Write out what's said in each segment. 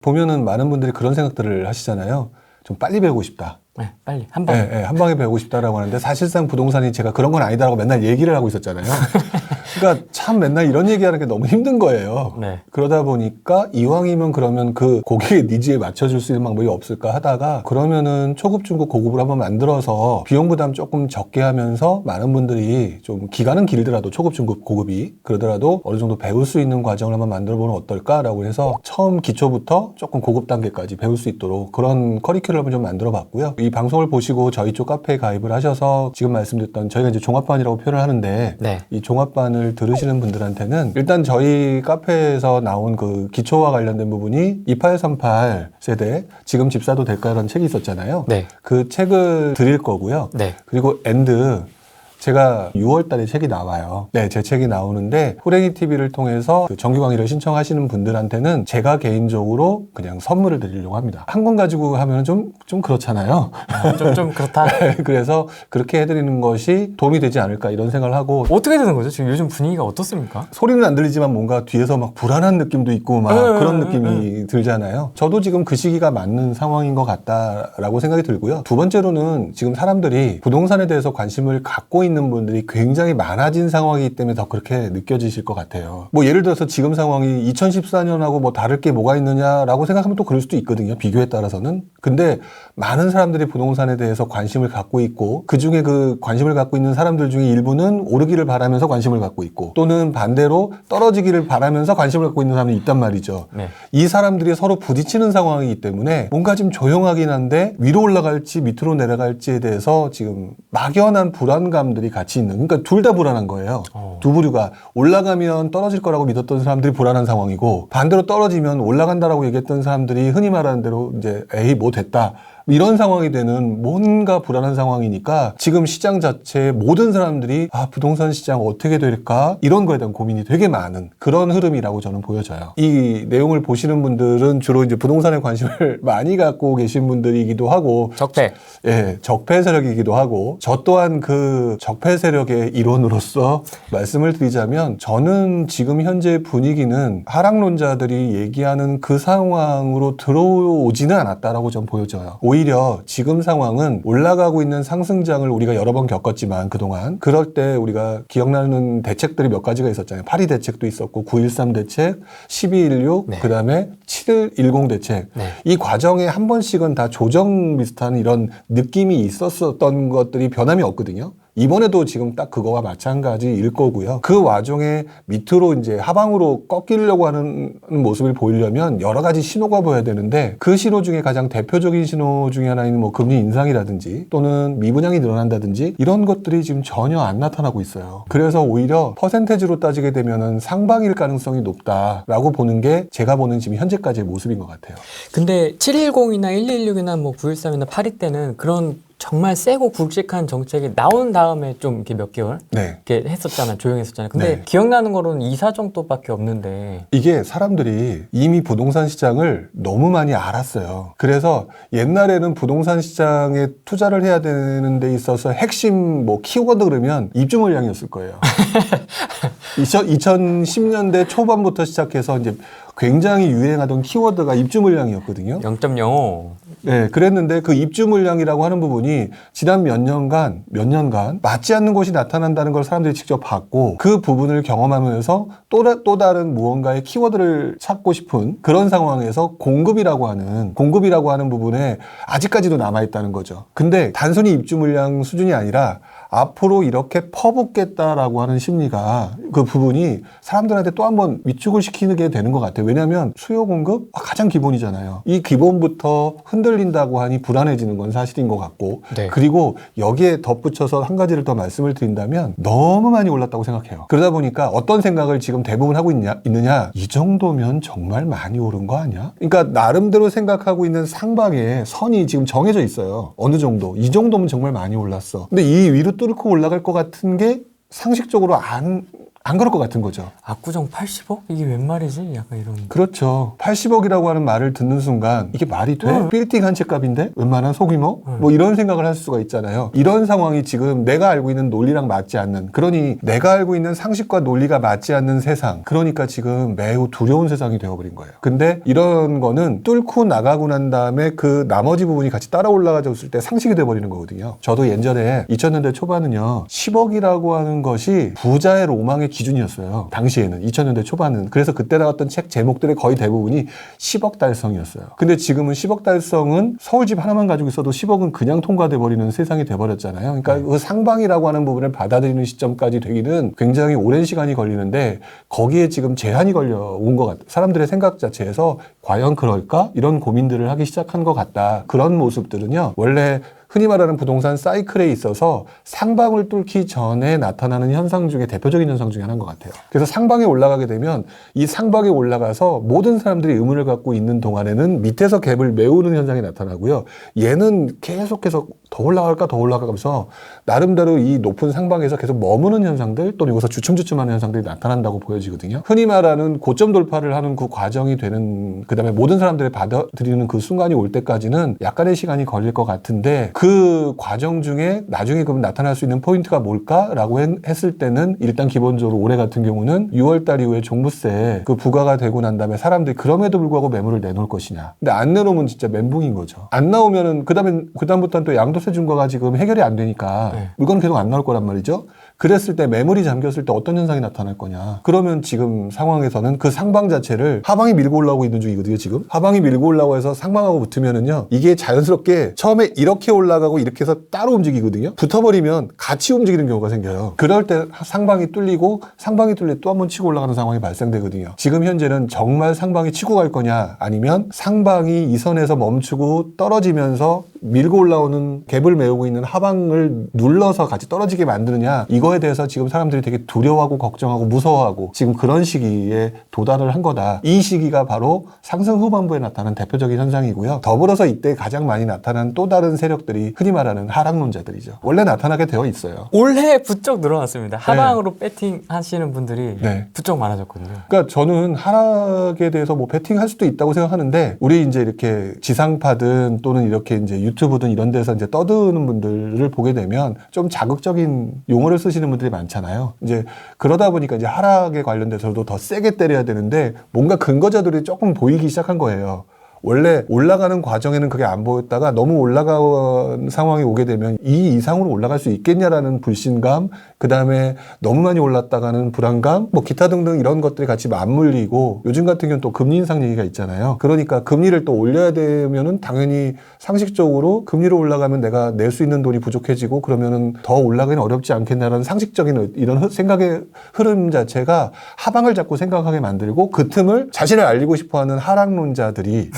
보면은 많은 분들이 그런 생각들을 하시잖아요. 좀 빨리 배우고 싶다. 네, 빨리 한 방에. 네, 한 방에 배우고 싶다라고 하는데 사실상 부동산이 제가 그런 건 아니다라고 맨날 얘기를 하고 있었잖아요. 그러니까 참 맨날 이런 얘기하는 게 너무 힘든 거예요. 네. 그러다 보니까 이왕이면 그러면 그 고객의 니즈에 맞춰줄 수 있는 방법이 없을까 하다가 그러면은 초급, 중급, 고급을 한번 만들어서 비용 부담 조금 적게 하면서 많은 분들이 좀 기간은 길더라도 초급, 중급, 고급이 그러더라도 어느 정도 배울 수 있는 과정을 한번 만들어 보면 어떨까라고 해서 처음 기초부터 조금 고급 단계까지 배울 수 있도록 그런 커리큘럼을 좀 만들어 봤고요. 이 방송을 보시고 저희 쪽 카페에 가입을 하셔서 지금 말씀드렸던 저희가 이제 종합반이라고 표현을 하는데 네. 이 종합반을 들으시는 분들한테는 일단 저희 카페에서 나온 그 기초와 관련된 부분이 2838 세대 지금 집 사도 될까라는 책이 있었잖아요. 네. 그 책을 드릴 거고요. 네. 그리고 엔드 제가 6월 달에 책이 나와요. 네, 제 책이 나오는데 호랭이 TV를 통해서 그 정규 강의를 신청하시는 분들한테는 제가 개인적으로 그냥 선물을 드리려고 합니다. 한 권 가지고 하면 좀 그렇잖아요. 좀 그렇다. 그래서 그렇게 해드리는 것이 도움이 되지 않을까 이런 생각을 하고 어떻게 되는 거죠? 지금 요즘 분위기가 어떻습니까? 소리는 안 들리지만 뭔가 뒤에서 막 불안한 느낌도 있고 막 그런 느낌이 들잖아요. 저도 지금 그 시기가 맞는 상황인 것 같다라고 생각이 들고요. 두 번째로는 지금 사람들이 부동산에 대해서 관심을 갖고 있는 분들이 굉장히 많아진 상황이기 때문에 더 그렇게 느껴지실 것 같아요. 뭐 예를 들어서 지금 상황이 2014년하고 뭐 다를 게 뭐가 있느냐라고 생각하면 또 그럴 수도 있거든요. 비교에 따라서는. 근데 많은 사람들이 부동산에 대해서 관심을 갖고 있고 그중에 그 관심을 갖고 있는 사람들 중에 일부는 오르기를 바라면서 관심을 갖고 있고 또는 반대로 떨어지기를 바라면서 관심을 갖고 있는 사람이 있단 말이죠. 네. 이 사람들이 서로 부딪히는 상황이기 때문에 뭔가 좀 조용하긴 한데 위로 올라갈지 밑으로 내려갈지에 대해서 지금 막연한 불안감들이 같이 있는, 그러니까 둘 다 불안한 거예요. 두 부류가 올라가면 떨어질 거라고 믿었던 사람들이 불안한 상황이고 반대로 떨어지면 올라간다라고 얘기했던 사람들이 흔히 말하는 대로 이제 에이 뭐 됐다 이런 상황이 되는 뭔가 불안한 상황이니까 지금 시장 자체에 모든 사람들이 부동산 시장 어떻게 될까 이런 거에 대한 고민이 되게 많은 그런 흐름이라고 저는 보여져요. 이 내용을 보시는 분들은 주로 이제 부동산에 관심을 많이 갖고 계신 분들이기도 하고 적폐. 예, 적폐 세력이기도 하고 저 또한 그 적폐 세력의 일원으로서 말씀을 드리자면 저는 지금 현재 분위기는 하락론자들이 얘기하는 그 상황으로 들어오지는 않았다라고 좀 보여져요. 오히려 지금 상황은 올라가고 있는 상승장을 우리가 여러 번 겪었지만 그동안 그럴 때 우리가 기억나는 대책들이 몇 가지가 있었잖아요. 82 대책도 있었고 913 대책, 1216 네. 그다음에 7110 대책. 네. 이 과정에 한 번씩은 다 조정 비슷한 이런 느낌이 있었던 것들이 변함이 없거든요. 이번에도 지금 딱 그거와 마찬가지일 거고요. 그 와중에 밑으로 이제 하방으로 꺾이려고 하는 모습을 보이려면 여러 가지 신호가 보여야 되는데 그 신호 중에 가장 대표적인 신호 중에 하나인 뭐 금리 인상이라든지 또는 미분양이 늘어난다든지 이런 것들이 지금 전혀 안 나타나고 있어요. 그래서 오히려 퍼센테이지로 따지게 되면은 상방일 가능성이 높다라고 보는 게 제가 보는 지금 현재까지의 모습인 것 같아요. 근데 710이나 116이나 뭐 913이나 82 때는 그런 정말 세고 굵직한 정책이 나온 다음에 좀 이렇게 몇 개월 네. 이렇게 했었잖아요. 조용했었잖아요. 근데 네. 기억나는 거로는 2사 정도밖에 없는데 이게 사람들이 이미 부동산 시장을 너무 많이 알았어요. 그래서 옛날에는 부동산 시장에 투자를 해야 되는 데 있어서 핵심 뭐 키워드 그러면 입주 물량이었을 거예요. 2010년대 초반부터 시작해서 이제 굉장히 유행하던 키워드가 입주 물량이었거든요. 0.05. 네, 그랬는데 그 입주 물량이라고 하는 부분이 지난 몇 년간 맞지 않는 것이 나타난다는 걸 사람들이 직접 봤고 그 부분을 경험하면서 또 다른 무언가의 키워드를 찾고 싶은 그런 상황에서 공급이라고 하는 부분에 아직까지도 남아있다는 거죠. 근데 단순히 입주 물량 수준이 아니라 앞으로 이렇게 퍼붓겠다라고 하는 심리가 그 부분이 사람들한테 또 한번 위축을 시키게 되는 것 같아요. 왜냐하면 수요 공급 가장 기본이잖아요. 이 기본부터 흔들린다고 하니 불안해지는 건 사실인 것 같고 네. 그리고 여기에 덧붙여서 한 가지를 더 말씀을 드린다면 너무 많이 올랐다고 생각해요. 그러다 보니까 어떤 생각을 지금 대부분 하고 있느냐 이 정도면 정말 많이 오른 거 아니야? 그러니까 나름대로 생각하고 있는 상방에 선이 지금 정해져 있어요. 어느 정도 이 정도면 정말 많이 올랐어. 근데 이 위로 뚫고 올라갈 것 같은 게 상식적으로 안 안 그럴 것 같은 거죠. 압구정 80억? 이게 웬 말이지? 약간 이런. 그렇죠. 80억이라고 하는 말을 듣는 순간 이게 말이 돼? 빌딩 한 채 값인데? 웬만한 소규모? 뭐 이런 생각을 할 수가 있잖아요. 이런 상황이 지금 내가 알고 있는 논리랑 맞지 않는, 그러니 내가 알고 있는 상식과 논리가 맞지 않는 세상, 그러니까 지금 매우 두려운 세상이 되어버린 거예요. 근데 이런 거는 뚫고 나가고 난 다음에 그 나머지 부분이 같이 따라 올라가졌을 때 상식이 돼버리는 거거든요. 저도 예전에 2000년대 초반은요 10억이라고 하는 것이 부자의 로망의 기준이었어요. 당시에는 2000년대 초반은. 그래서 그때 나왔던 책 제목들의 거의 대부분이 10억 달성이었어요. 근데 지금은 10억 달성은 서울집 하나만 가지고 있어도 10억은 그냥 통과돼 버리는 세상이 돼버렸잖아요. 그러니까 그 상방이라고 하는 부분을 받아들이는 시점까지 되기는 굉장히 오랜 시간이 걸리는데 거기에 지금 제한이 걸려온 것 같아요. 사람들의 생각 자체에서 과연 그럴까? 이런 고민들을 하기 시작한 것 같다. 그런 모습들은요 원래 흔히 말하는 부동산 사이클에 있어서 상방을 뚫기 전에 나타나는 현상 중에 대표적인 현상 중에 하나인 것 같아요. 그래서 상방에 올라가게 되면 이 상방에 올라가서 모든 사람들이 의문을 갖고 있는 동안에는 밑에서 갭을 메우는 현상이 나타나고요. 얘는 계속해서 더 올라갈까 더 올라가면서 나름대로 이 높은 상방에서 계속 머무는 현상들 또는 여기서 주춤주춤하는 현상들이 나타난다고 보여지거든요. 흔히 말하는 고점 돌파를 하는 그 과정이 되는, 그 다음에 모든 사람들이 받아들이는 그 순간이 올 때까지는 약간의 시간이 걸릴 것 같은데 그 과정 중에 나중에 그럼 나타날 수 있는 포인트가 뭘까라고 했을 때는 일단 기본적으로 올해 같은 경우는 6월달 이후에 종부세 그 부과가 되고 난 다음에 사람들이 그럼에도 불구하고 매물을 내놓을 것이냐. 근데 안 내놓으면 진짜 멘붕인 거죠. 안 나오면은 그다음부터는 또 양도세 중과가 지금 해결이 안 되니까 물건은 계속 안 나올 거란 말이죠. 그랬을 때 매물이 잠겼을 때 어떤 현상이 나타날 거냐. 그러면 지금 상황에서는 그 상방 자체를 하방이 밀고 올라오고 있는 중이거든요. 지금 하방이 밀고 올라오면서 상방하고 붙으면은요 이게 자연스럽게 처음에 이렇게 올라가고 이렇게 해서 따로 움직이거든요. 붙어버리면 같이 움직이는 경우가 생겨요. 그럴 때 상방이 뚫리고 상방이 뚫릴 때 또 한 번 치고 올라가는 상황이 발생되거든요. 지금 현재는 정말 상방이 치고 갈 거냐 아니면 상방이 이 선에서 멈추고 떨어지면서 밀고 올라오는 갭을 메우고 있는 하방을 눌러서 같이 떨어지게 만드느냐, 이거에 대해서 지금 사람들이 되게 두려워하고 걱정하고 무서워하고 지금 그런 시기에 도달을 한 거다. 이 시기가 바로 상승 후반부에 나타난 대표적인 현상이고요. 더불어서 이때 가장 많이 나타난 또 다른 세력들이 흔히 말하는 하락론자들이죠. 원래 나타나게 되어 있어요. 올해 부쩍 늘어났습니다. 하방으로 배팅 하시는 분들이 부쩍 많아졌거든요. 그러니까 저는 하락에 대해서 뭐 배팅할 수도 있다고 생각하는데 우리 이제 이렇게 지상파든 또는 이렇게 이제 유튜브든 이런 데서 이제 떠드는 분들을 보게 되면 좀 자극적인 용어를 쓰시는 분들이 많잖아요. 이제 그러다 보니까 이제 하락에 관련돼서도 더 세게 때려야 되는데 뭔가 근거자들이 조금 보이기 시작한 거예요. 원래 올라가는 과정에는 그게 안 보였다가 너무 올라간 상황이 오게 되면 이 이상으로 올라갈 수 있겠냐라는 불신감, 그 다음에 너무 많이 올랐다가는 불안감, 뭐 기타 등등 이런 것들이 같이 맞물리고 요즘 같은 경우는 또 금리 인상 얘기가 있잖아요. 그러니까 금리를 또 올려야 되면은 당연히 상식적으로 금리로 올라가면 내가 낼 수 있는 돈이 부족해지고 그러면은 더 올라가기는 어렵지 않겠냐라는 상식적인 이런 생각의 흐름 자체가 하방을 자꾸 생각하게 만들고 그 틈을 자신을 알리고 싶어하는 하락론자들이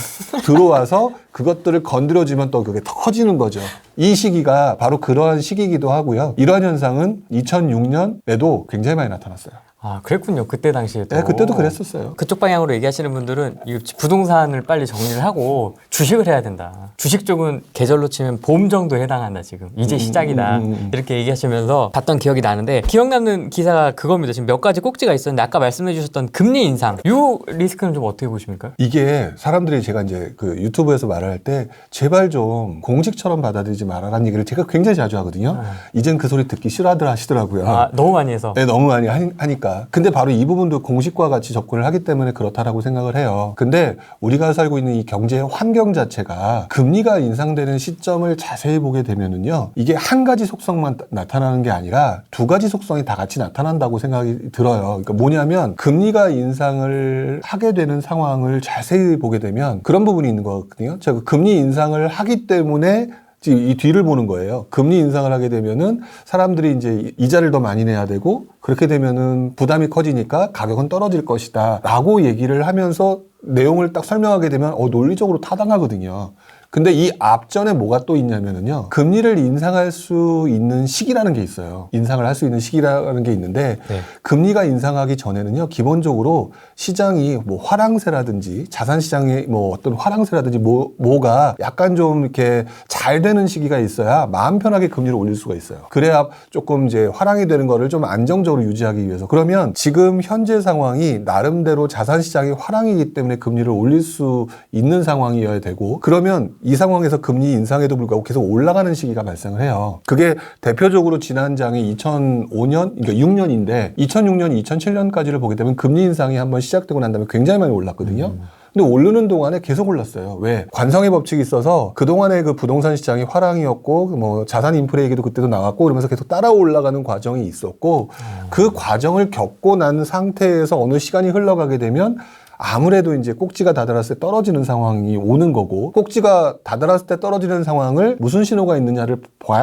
들어와서 그것들을 건드려주면 또 그게 더 커지는 거죠. 이 시기가 바로 그러한 시기이기도 하고요. 이러한 현상은 2006년에도 굉장히 많이 나타났어요. 아, 그랬군요. 그때 당시에도. 네, 그때도 그랬었어요. 그쪽 방향으로 얘기하시는 분들은 이 부동산을 빨리 정리를 하고 주식을 해야 된다. 주식 쪽은 계절로 치면 봄 정도에 해당한다, 지금. 이제 시작이다. 이렇게 얘기하시면서 봤던 기억이 나는데, 기억 남는 기사가 그겁니다. 지금 몇 가지 꼭지가 있었는데, 아까 말씀해 주셨던 금리 인상. 이 리스크는 좀 어떻게 보십니까? 이게 사람들이 제가 이제 그 유튜브에서 말을 할 때, 제발 좀 공식처럼 받아들이지 말아라는 얘기를 제가 굉장히 자주 하거든요. 이젠 그 소리 듣기 싫어하더라 하시더라고요. 아, 너무 많이 해서. 네, 너무 많이 하니까. 근데 바로 이 부분도 공식과 같이 접근을 하기 때문에 그렇다라고 생각을 해요. 근데 우리가 살고 있는 이 경제 환경 자체가 금리가 인상되는 시점을 자세히 보게 되면은요, 이게 한 가지 속성만 나타나는 게 아니라 두 가지 속성이 다 같이 나타난다고 생각이 들어요. 그러니까 뭐냐면 금리가 인상을 하게 되는 상황을 자세히 보게 되면 그런 부분이 있는 거거든요. 제가 금리 인상을 하기 때문에 지금 이 뒤를 보는 거예요. 금리 인상을 하게 되면은 사람들이 이제 이자를 더 많이 내야 되고 그렇게 되면은 부담이 커지니까 가격은 떨어질 것이다 라고 얘기를 하면서 내용을 딱 설명하게 되면 논리적으로 타당하거든요. 근데 이 앞전에 뭐가 또 있냐면은요, 금리를 인상할 수 있는 시기라는 게 있어요. 인상을 할 수 있는 시기라는 게 있는데, 금리가 인상하기 전에는요, 기본적으로 시장이 뭐 화랑세라든지 자산시장의 뭐 어떤 화랑세라든지 뭐가 약간 좀 이렇게 잘 되는 시기가 있어야 마음 편하게 금리를 올릴 수가 있어요. 그래야 조금 이제 화랑이 되는 거를 좀 안정적으로 안정적으로 유지하기 위해서. 그러면 지금 현재 상황이 나름대로 자산시장이 화랑이기 때문에 금리를 올릴 수 있는 상황이어야 되고, 그러면 이 상황에서 금리 인상에도 불구하고 계속 올라가는 시기가 발생을 해요. 그게 대표적으로 지난 장에 2005년, 그러니까 6년인데 2006년, 2007년까지를 보게 되면 금리 인상이 한번 시작되고 난 다음에 굉장히 많이 올랐거든요. 근데 오르는 동안에 계속 올랐어요. 왜? 관성의 법칙이 있어서 그동안에 그 부동산 시장이 화랑이었고, 뭐 자산 인플레 얘기도 그때도 나왔고, 그러면서 계속 따라 올라가는 과정이 있었고, 그 과정을 겪고 난 상태에서 어느 시간이 흘러가게 되면 아무래도 이제 꼭지가 다다랐을 때 떨어지는 상황이 오는 거고, 꼭지가 다다랐을 때 떨어지는 상황을 무슨 신호가 있느냐를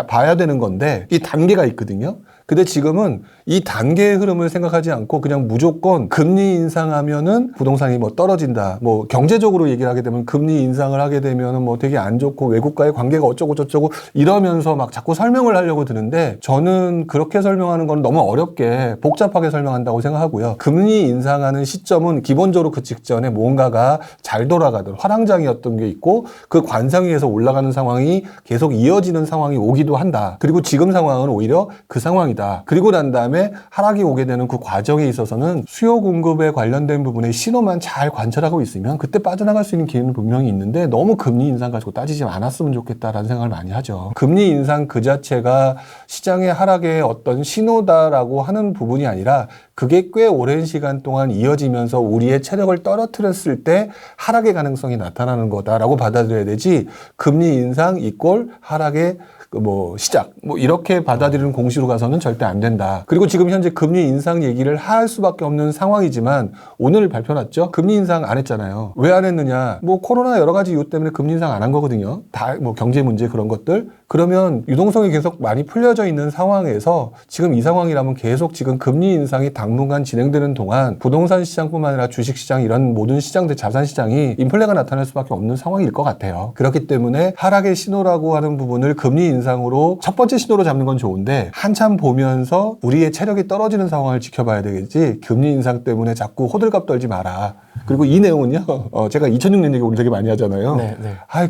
봐야 되는 건데, 이 단계가 있거든요. 근데 지금은 이 단계의 흐름을 생각하지 않고 그냥 무조건 금리 인상하면은 부동산이 뭐 떨어진다. 뭐 경제적으로 얘기를 하게 되면 금리 인상을 하게 되면은 뭐 되게 안 좋고 외국과의 관계가 어쩌고 저쩌고 이러면서 막 자꾸 설명을 하려고 드는데, 저는 그렇게 설명하는 건 너무 어렵게 복잡하게 설명한다고 생각하고요. 금리 인상하는 시점은 기본적으로 그 직전에 뭔가가 잘 돌아가던 화랑장이었던 게 있고, 그 관상위에서 올라가는 상황이 계속 이어지는 상황이 오기도 한다. 그리고 지금 상황은 오히려 그 상황이다. 그리고 난 다음에 하락이 오게 되는 그 과정에 있어서는 수요 공급에 관련된 부분의 신호만 잘 관찰하고 있으면 그때 빠져나갈 수 있는 기회는 분명히 있는데, 너무 금리 인상 가지고 따지지 않았으면 좋겠다라는 생각을 많이 하죠. 금리 인상 그 자체가 시장의 하락의 어떤 신호다라고 하는 부분이 아니라, 그게 꽤 오랜 시간 동안 이어지면서 우리의 체력을 떨어뜨렸을 때 하락의 가능성이 나타나는 거다라고 받아들여야 되지, 금리 인상 이꼴 하락의 뭐 시작 뭐 이렇게 받아들이는 공시로 가서는 절대 안 된다. 그리고 지금 현재 금리 인상 얘기를 할 수밖에 없는 상황이지만, 오늘 발표 났죠? 금리 인상 안 했잖아요. 왜 안 했느냐? 뭐 코로나 여러 가지 이유 때문에 금리 인상 안 한 거거든요. 다 뭐 경제 문제 그런 것들. 그러면 유동성이 계속 많이 풀려져 있는 상황에서 지금 이 상황이라면 계속 지금 금리 인상이 당분간 진행되는 동안 부동산 시장뿐만 아니라 주식 시장, 이런 모든 시장들, 자산 시장이 인플레가 나타날 수밖에 없는 상황일 것 같아요. 그렇기 때문에 하락의 신호라고 하는 부분을 금리 인상으로 첫 번째 신호로 잡는 건 좋은데, 한참 보면서 우리의 체력이 떨어지는 상황을 지켜봐야 되겠지, 금리 인상 때문에 자꾸 호들갑 떨지 마라. 그리고 이 내용은요, 제가 2006년 얘기 오늘 되게 많이 하잖아요. 네.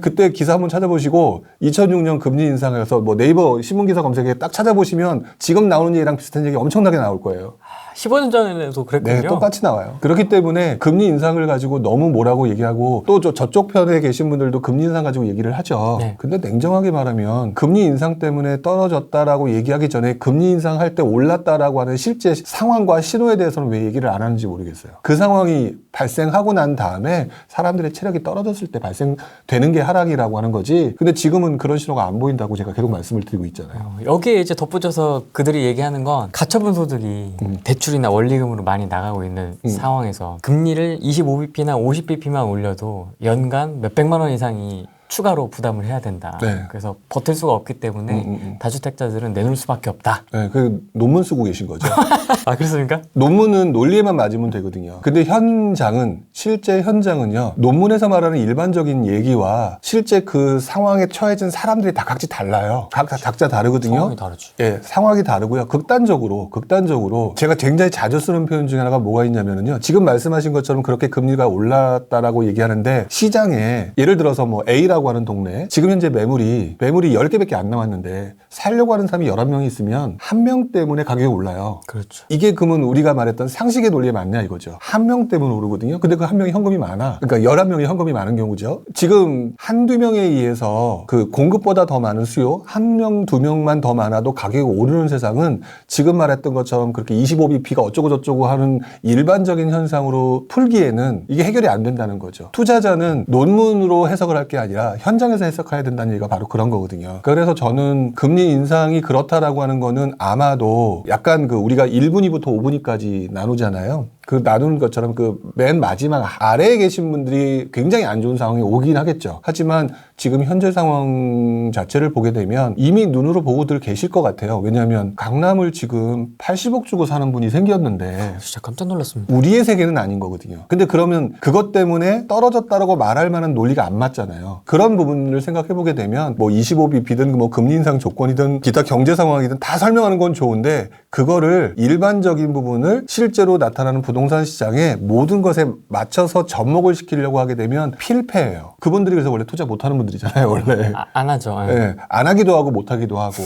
그때 기사 한번 찾아보시고 2006년 금리 인상에서 뭐 네이버 신문기사 검색에 딱 찾아보시면 지금 나오는 얘기랑 비슷한 얘기 엄청나게 나올 거예요. 15년 전에도 그랬군요. 네, 똑같이 나와요. 그렇기 때문에 금리 인상을 가지고 너무 뭐라고 얘기하고, 또 저쪽 편에 계신 분들도 금리 인상 가지고 얘기를 하죠. 네. 근데 냉정하게 말하면 금리 인상 때문에 떨어졌다라고 얘기하기 전에 금리 인상할 때 올랐다라고 하는 실제 상황과 신호에 대해서는 왜 얘기를 안 하는지 모르겠어요. 그 상황이 발생하고 난 다음에 사람들의 체력이 떨어졌을 때 발생되는 게 하락이라고 하는 거지, 근데 지금은 그런 신호가 안 보인다고 제가 계속 말씀을 드리고 있잖아요. 여기에 이제 덧붙여서 그들이 얘기하는 건, 가처분 소득이 대출이나 원리금으로 많이 나가고 있는 상황에서 금리를 25bp나 50bp만 올려도 연간 몇백만 원 이상이 추가로 부담을 해야 된다. 네. 그래서 버틸 수가 없기 때문에 다주택자들은 내놓을 수밖에 없다. 네, 그 논문 쓰고 계신 거죠. 아, 그렇습니까? 논문은 논리에만 맞으면 되거든요. 근데 실제 현장은요, 논문에서 말하는 일반적인 얘기와 실제 그 상황에 처해진 사람들이 다 각지 달라요. 각자 다르거든요. 상황이 다르지. 예, 상황이 다르고요. 극단적으로 제가 굉장히 자주 쓰는 표현 중에 하나가 뭐가 있냐면요, 지금 말씀하신 것처럼 그렇게 금리가 올랐다라고 얘기하는데, 시장에 예를 들어서 뭐 A라고 하는 동네, 지금 현재 매물이 10개밖에 안 남았는데 살려고 하는 사람이 11명이 있으면 한 명 때문에 가격이 올라요. 그렇죠. 이게 그러면 우리가 말했던 상식의 논리에 맞냐 이거죠. 한 명 때문에 오르거든요. 근데 그 한 명이 현금이 많아. 그러니까 11명이 현금이 많은 경우죠. 지금 한두 명에 의해서 그 공급보다 더 많은 수요, 한 명, 두 명만 더 많아도 가격이 오르는 세상은 지금 말했던 것처럼 그렇게 25bp가 어쩌고 저쩌고 하는 일반적인 현상으로 풀기에는 이게 해결이 안 된다는 거죠. 투자자는 논문으로 해석을 할 게 아니라 현장에서 해석해야 된다는 얘기가 바로 그런 거거든요. 그래서 저는 금리 인상이 그렇다라고 하는 거는 아마도 약간 그 우리가 1분위부터 5분위까지 나누잖아요. 그 나누는 것처럼 그 맨 마지막 아래에 계신 분들이 굉장히 안 좋은 상황이 오긴 하겠죠. 하지만 지금 현재 상황 자체를 보게 되면 이미 눈으로 보고들 계실 것 같아요. 왜냐하면 강남을 지금 80억 주고 사는 분이 생겼는데 진짜 깜짝 놀랐습니다. 우리의 세계는 아닌 거거든요. 근데 그러면 그것 때문에 떨어졌다라고 말할 만한 논리가 안 맞잖아요. 그런 부분을 생각해 보게 되면 뭐 25bp든 뭐 금리 인상 조건이든 기타 경제 상황이든 다 설명하는 건 좋은데, 그거를 일반적인 부분을 실제로 나타나는 부동산 시장에 모든 것에 맞춰서 접목을 시키려고 하게 되면 필패예요. 그분들이 그래서 원래 투자 못하는 분들이잖아요, 원래. 안 하죠. 네, 안 하기도 하고 못 하기도 하고.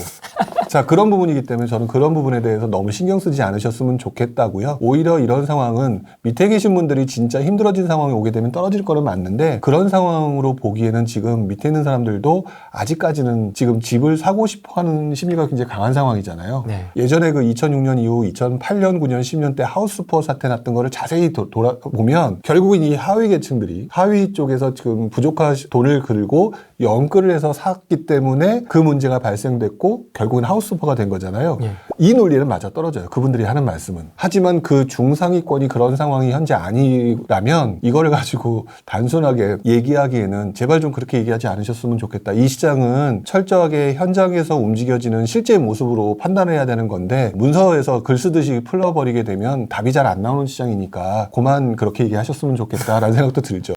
자, 그런 부분이기 때문에 저는 그런 부분에 대해서 너무 신경 쓰지 않으셨으면 좋겠다고요. 오히려 이런 상황은 밑에 계신 분들이 진짜 힘들어진 상황이 오게 되면 떨어질 거는 맞는데 그런 상황으로 보기에는 지금 밑에 있는 사람들도 아직까지는 지금 집을 사고 싶어 하는 심리가 굉장히 강한 상황이잖아요. 네. 예전에 그 2006년 이후 2008년, 9년, 10년 때 하우스푸어 사태 났던 거를 자세히 돌아보면 결국은 이 하위 계층들이 하위 쪽에서 지금 부족한 돈을 긁고 연끌을 해서 샀기 때문에 그 문제가 발생됐고 결국은 하우스푸어가 된 거잖아요. 예. 이 논리는 맞아 떨어져요. 그분들이 하는 말씀은. 하지만 그 중상위권이 그런 상황이 현재 아니라면 이거를 가지고 단순하게 얘기하기에는 제발 좀 그렇게 얘기하지 않으셨으면 좋겠다. 이 시장은 철저하게 현장에서 움직여지는 실제 모습으로 판단해야 되는 건데 문서에서 글 쓰듯이 풀어버리게 되면 답이 잘 안 나오는 시장이니까 그만 그렇게 얘기하셨으면 좋겠다라는 생각도 들죠.